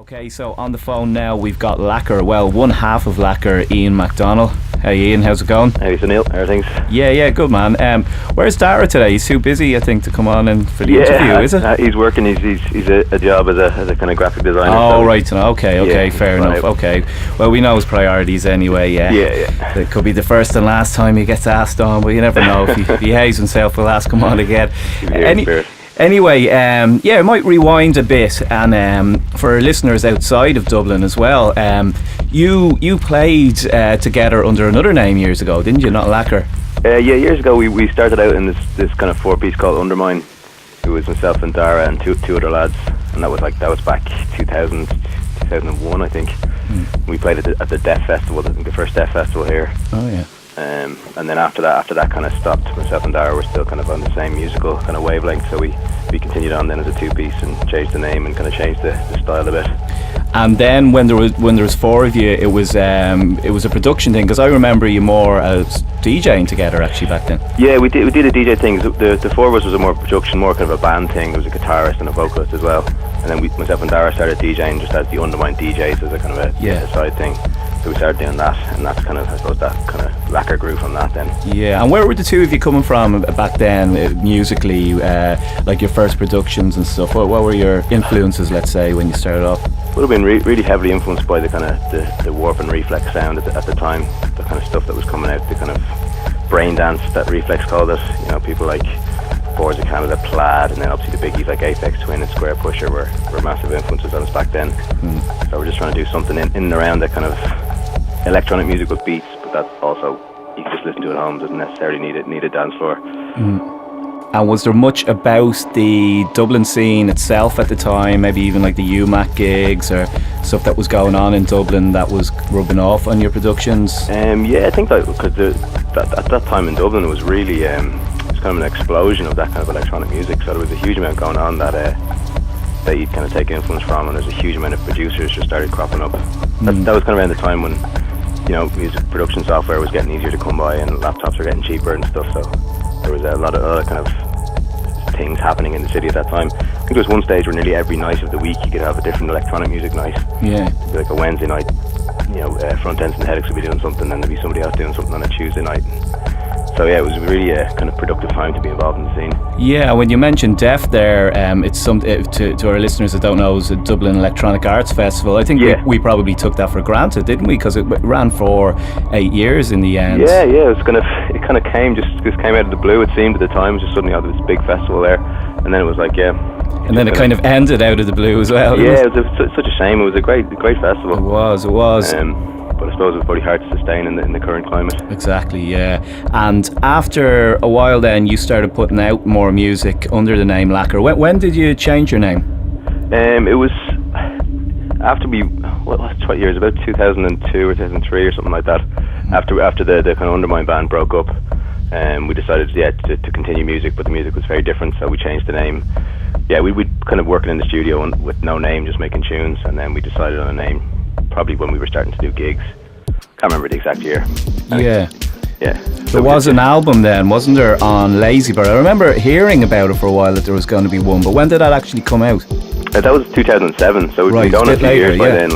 Okay, so on the phone now we've got Lakker. Well, one half of Lakker, Ian MacDonald. Hey Ian, how's it going? Hey Sunil, how are things? Yeah, good man. Where's Dara today? He's too busy, I think, to come on and for the interview, is it? He's working. He's a job as a kind of graphic designer. Oh, so. Right. Okay, fair enough. Right. Okay. Well, we know his priorities anyway. Yeah. It could be the first and last time he gets asked on, but you never know. If he behaves himself, we'll ask him on again. Anyway, I might rewind a bit, and for listeners outside of Dublin as well, you played together under another name years ago, didn't you? Not Lakker. Years ago we started out in this kind of four-piece called Undermine. It was myself and Dara and two other lads, and that was back 2001, I think. We played at the Deaf Festival, the first Deaf Festival here. Oh yeah. And then after that kind of stopped. Myself and Dara were still kind of on the same musical kind of wavelength, so we continued on then as a two-piece and changed the name and kind of changed the style a bit. And then when there was four of you, it was a production thing, because I remember you more as DJing together actually back then. Yeah, we did a DJ thing. The four of us was a more production, more kind of a band thing. There was a guitarist and a vocalist as well, and then myself and Dara started DJing just as the Undermine DJs as a kind of a side thing. So we started doing that, and that's kind of, I suppose, that kind of Lakker grew from that then. Yeah, and where were the two of you coming from back then, musically, like your first productions and stuff? What were your influences, let's say, when you started off? Would have been really heavily influenced by the kind of the warp and reflex sound at the time, the kind of stuff that was coming out, the kind of brain dance that Reflex called it. You know, people like Boards of Canada, Plaid, and then obviously the biggies like Aphex Twin and Square Pusher were massive influences on us back then. So we're just trying to do something in and around that kind of electronic music with beats, but that also you can just listen to at home, doesn't necessarily need a dance floor. And was there much about the Dublin scene itself at the time, maybe even like the UMAC gigs or stuff that was going on in Dublin that was rubbing off on your productions? I think that because at that time in Dublin it was really it was kind of an explosion of that kind of electronic music, so there was a huge amount going on that you'd kind of take influence from, and there's a huge amount of producers just started cropping up. That was kind of around the time when, you know, music production software was getting easier to come by and laptops were getting cheaper and stuff, so there was a lot of kind of things happening in the city at that time. I think there was one stage where nearly every night of the week you could have a different electronic music night. Yeah. It'd be like a Wednesday night, you know, Front Ends and Headaches would be doing something, and there'd be somebody else doing something on a Tuesday night. So yeah, it was really a kind of productive time to be involved in the scene. Yeah, when you mentioned Deaf there, it's something to our listeners that don't know, it was a Dublin Electronic Arts Festival. I think we probably took that for granted, didn't we? Because it ran for 8 years in the end. Yeah, it kind of came came out of the blue. It seemed at the time, just suddenly had this big festival there, and then it was like and then it kind of ended out of the blue as well. Yeah, it was such a shame. It was a great festival. It was. But I suppose it was pretty hard to sustain in the current climate. Exactly, yeah. And after a while then, you started putting out more music under the name Lakker. When did you change your name? It was after what years? About 2002 or 2003 or something like that. After the kind of Undermine band broke up, we decided to continue music, but the music was very different, so we changed the name. Yeah, we'd kind of working in the studio with no name, just making tunes, and then we decided on a name probably when we were starting to do gigs. Can't remember the exact year. Yeah. So there was an album then, wasn't there, on Lazy Bird? I remember hearing about it for a while, that there was going to be one, but when did that actually come out? That was 2007, so we'd been going a few years by then.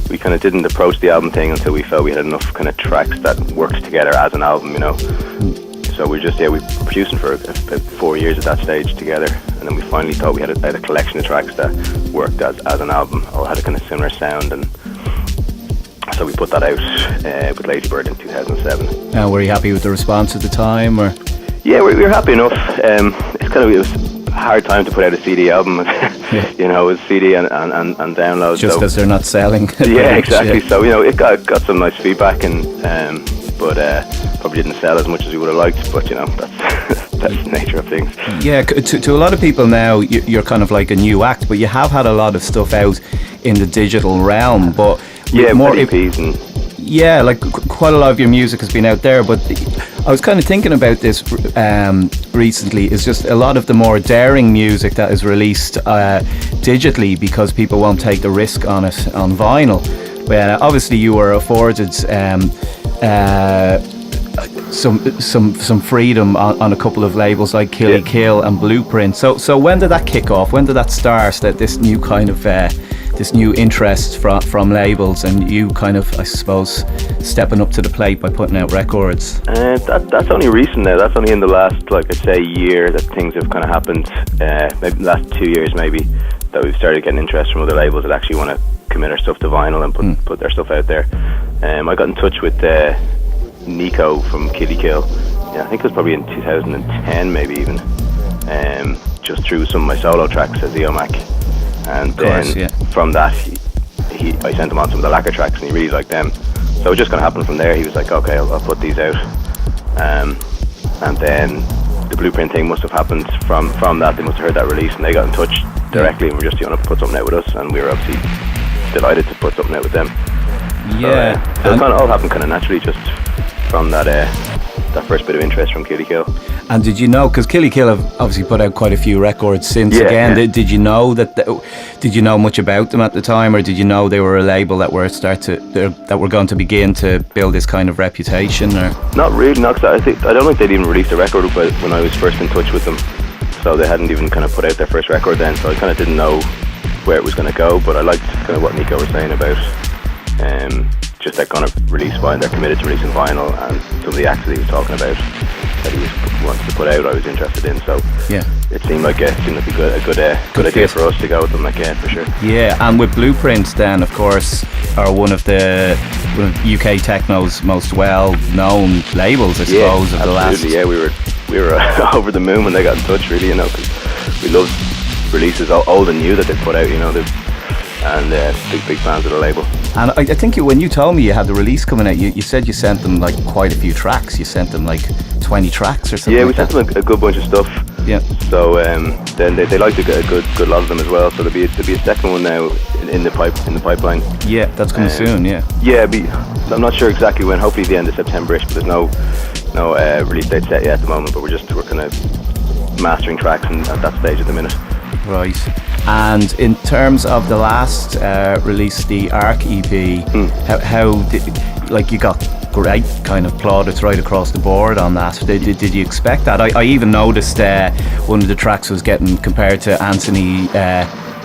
We kind of didn't approach the album thing until we felt we had enough kind of tracks that worked together as an album, you know. So we were producing for about 4 years at that stage together, and then we finally thought we had a collection of tracks that worked as an album, all had a kind of similar sound, and so we put that out with Lazy Bird in 2007. Were you happy with the response at the time, or? Yeah, we were happy enough. It was a hard time to put out a CD album, you know, with CD and downloads. Just because they're not selling. Yeah, exactly. Yeah. So, you know, it got some nice feedback, but probably didn't sell as much as we would have liked, but you know, that's the nature of things. Yeah, to a lot of people now, you're kind of like a new act, but you have had a lot of stuff out in the digital realm, but more EPs and like quite a lot of your music has been out there. But I was kind of thinking about this recently, is just a lot of the more daring music that is released digitally, because people won't take the risk on it on vinyl. But obviously you were afforded some freedom on a couple of labels like Kill and Blueprint. So when did that kick off? When did that start? That this new kind of this new interest from labels, and you kind of, I suppose, stepping up to the plate by putting out records? That's only recent now. That's only in the last, like I'd say, year that things have kind of happened. Maybe the last 2 years, maybe, that we've started getting interest from other labels that actually want to commit our stuff to vinyl and put their stuff out there. I got in touch with Nico from Killy Kill. Yeah, I think it was probably in 2010, maybe even. Just through some of my solo tracks as EOMac, and then from that I sent him on some of the Lakker tracks, and he really liked them. So it just kind of happened from there. He was like, okay, I'll put these out, and then the Blueprint thing must have happened from that. They must have heard that release, and they got in touch directly, and were just to put something out with us, and we were obviously delighted to put something out with them. Yeah, so it kind of all happened kind of naturally, just from that first bit of interest from Killy Kill. And did you know, because Killy Kill have obviously put out quite a few records since did you know did you know much about them at the time, or did you know they were a label that were going to begin to build this kind of reputation? Or? Not really, no, because I don't think they'd even released a record when I was first in touch with them, so they hadn't even kind of put out their first record then, so I kind of didn't know where it was going to go, but I liked kind of what Nico was saying about just they're going to release vinyl, they're committed to releasing vinyl, and some of the acts that he was talking about that he wanted to put out, I was interested in. So it seemed like a good idea for us to go with them, for sure. Yeah, and with Blueprint, then of course are one of UK techno's most well-known labels, I suppose, of the last. Yeah, we were over the moon when they got in touch, really, because we loved releases old and new that they put out, and big fans of the label. And I think when you told me you had the release coming out, you said you sent them like quite a few tracks. You sent them like 20 tracks or something. Yeah, we sent them a good bunch of stuff. Yeah. So then they liked a good lot of them as well. So there'll be a second one now in the pipeline. Yeah, that's coming soon. Yeah. Yeah, I'm not sure exactly when. Hopefully the end of September-ish. But there's no release date set yet at the moment. But we're kind of mastering tracks and at that stage at the minute. Right. And in terms of the last release, the Arc EP, how did, you got great kind of plaudits right across the board on that. Did you expect that? I even noticed one of the tracks was getting compared to Anthony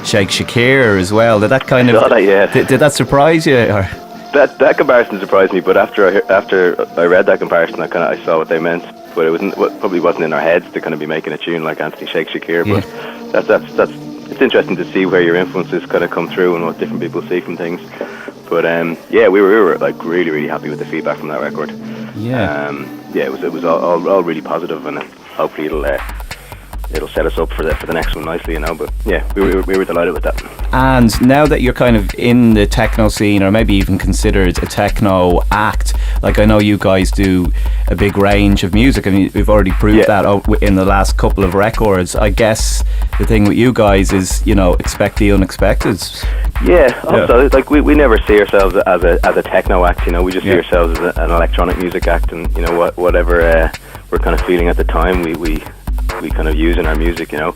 Sheikh Shakir as well. Did that kind of did that surprise you? Or? That comparison surprised me, but after I read that comparison, I saw what they meant. But it probably wasn't in our heads to kind of be making a tune like Anthony Sheikh Shakir. But that's it's interesting to see where your influences kind of come through and what different people see from things. But we were like really, really happy with the feedback from that record. Yeah. It was all really positive, and hopefully it'll set us up for the next one nicely, But yeah, we were delighted with that. And now that you're kind of in the techno scene, or maybe even considered a techno act, like I know you guys do a big range of music. I mean, we've already proved that in the last couple of records. I guess the thing with you guys is, expect the unexpected. Yeah, also, like we never see ourselves as a techno act. We just see ourselves as an electronic music act, and whatever we're kind of feeling at the time, we kind of use in our music, And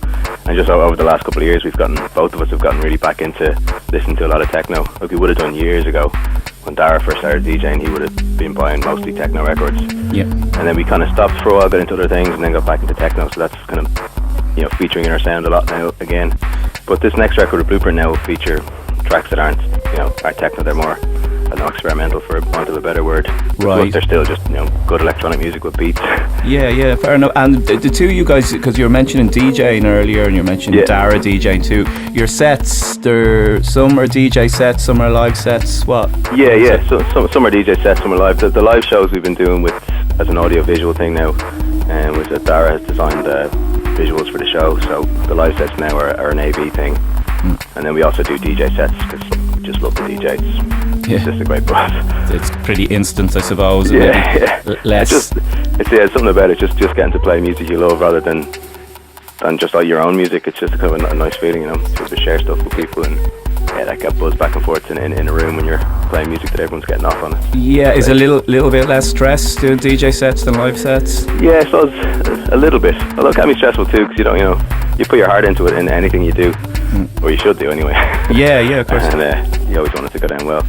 just over the last couple of years, both of us have gotten really back into listening to a lot of techno. Like we would have done years ago when Dara first started DJing. He would have been buying mostly techno records. Yeah. And then we kind of stopped for a while, got into other things, and then got back into techno. So that's kind of featuring in our sound a lot now again. But this next record, Blueprint, now will feature tracks that aren't techno. They're more, I don't know, experimental, for want of a better word. Right. But they're still just good electronic music with beats. Yeah, fair enough. And the two of you guys, because you were mentioning DJing earlier, and you mentioned Dara DJing too. Your sets, some are DJ sets, some are live sets. What? Yeah. So some are DJ sets, some are live. The live shows we've been doing as an audio visual thing now, was that Dara has designed the visuals for the show. So the live sets now are an A/B thing, and then we also do DJ sets because we just love the DJs. It's just a great buzz. It's pretty instant, I suppose. Yeah. Less. It's something about it. Just getting to play music you love rather than just all your own music. It's just kind of a nice feeling, to share stuff with people and that get buzz back and forth in a room when you're playing music that everyone's getting off on it. Yeah, is a little bit less stress doing DJ sets than live sets? Yeah, so it's a little bit. Although it can be stressful too, because you put your heart into it in anything you do, or you should do anyway. Yeah, of course. And you always want it to go down well.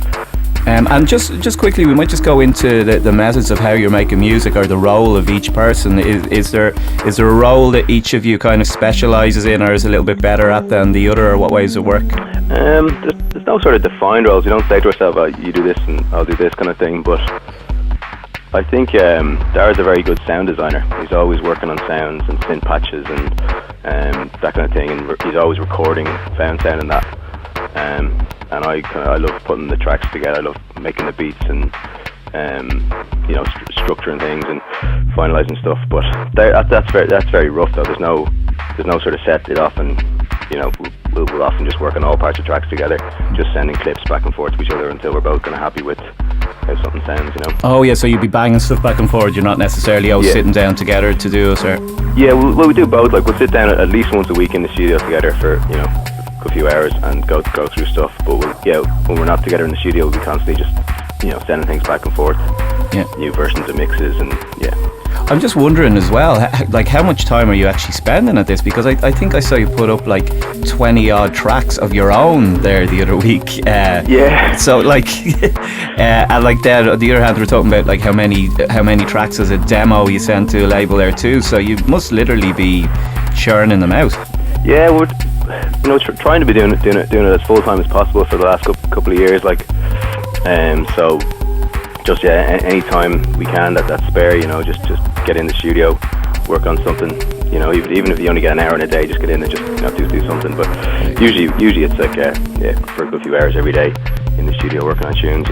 And just quickly, we might just go into the methods of how you're making music, or the role of each person. Is there a role that each of you kind of specialises in, or is a little bit better at than the other, or what ways it work? There's no sort of defined roles. We don't say to ourselves, oh, you do this and I'll do this kind of thing. But I think Dara's a very good sound designer. He's always working on sounds and synth patches and that kind of thing. And he's always recording found sound and that. And I love putting the tracks together. I love making the beats and structuring things and finalising stuff. But that's very rough though. There's no sort of set it off, and we'll often just work on all parts of tracks together, just sending clips back and forth to each other until we're both kind of happy with how something sounds. Oh yeah, so you'd be banging stuff back and forth. You're not necessarily sitting down together to do it, or? Yeah, we do both. Like we'll sit down at least once a week in the studio together for a few hours and go through stuff. But when we're not together in the studio, we'll be constantly just sending things back and forth. Yeah. New versions of mixes and I'm just wondering as well, like how much time are you actually spending at this? Because I think I saw you put up like 20 odd tracks of your own there the other week. So like, and like that, on the other hand, we're talking about like how many tracks as a demo you sent to a label there too. So you must literally be churning them out. Yeah, we're trying to be doing it as full time as possible for the last couple of years. Like, so. Just any time we can that's spare, just get in the studio, work on something, even if you only get an hour in a day, just get in and just do something. But usually it's like for a good few hours every day in the studio working on tunes.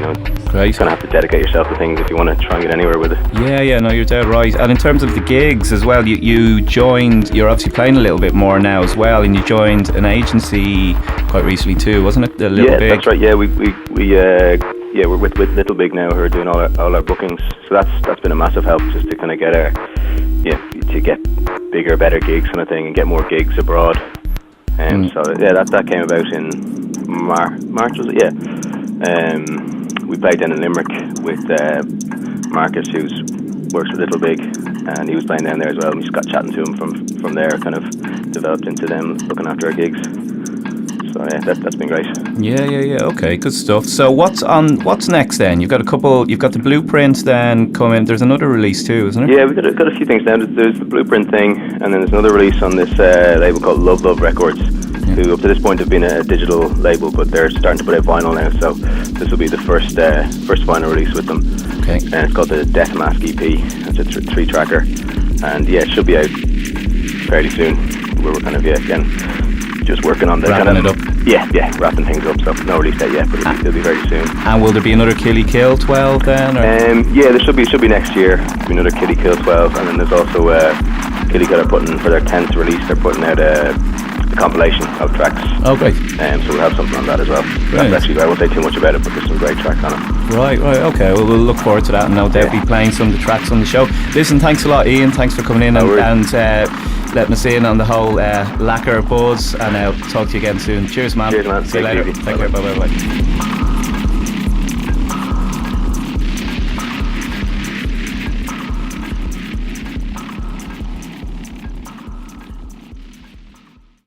Great. You kind of have to dedicate yourself to things if you want to try and get anywhere with it. Yeah, no, you're dead right. And in terms of the gigs as well, you're obviously playing a little bit more now as well, and you joined an agency quite recently too, wasn't it? Little Big. That's right. Yeah, we're with Little Big now, who are doing all our bookings. So that's been a massive help, just to kind of get to get bigger, better gigs kind of thing, and get more gigs abroad. So that came about in March, was it? Yeah. We played down in Limerick with Marcus, who works with Little Big, and he was playing down there as well. And we just got chatting to him from there, kind of developed into them looking after our gigs. So yeah, that's been great. Yeah. Okay, good stuff. So what's next then? You've got the Blueprint then coming. There's another release too, isn't there? Yeah, we've got a few things down. There's the Blueprint thing, and then there's another release on this label called Love Records, who up to this point have been a digital label, but they're starting to put out vinyl now. So this will be the first vinyl release with them. Okay. And it's called the Death Mask EP. It's a 3-tracker, and it should be out fairly soon. We're kind of again just working on the wrapping it up. Yeah, wrapping things up. So no release date yet, but it'll be very soon. And will there be another Killy Kill 12 then? Or? Yeah, there should be next year. There'll be another Killy Kill 12, and then there's also Killy Kill are putting for their 10th release. They're putting out a compilation of tracks. Oh, great. So we'll have something on that as well. That's actually, I won't say too much about it, but there's some great tracks on it. Right. Okay. Well, we'll look forward to that, and no doubt be playing some of the tracks on the show. Listen, thanks a lot, Ian. Thanks for coming in and letting us in on the whole Lakker buzz, and I'll talk to you again soon. Cheers, man. Cheers, man. See you later. Take care. Bye.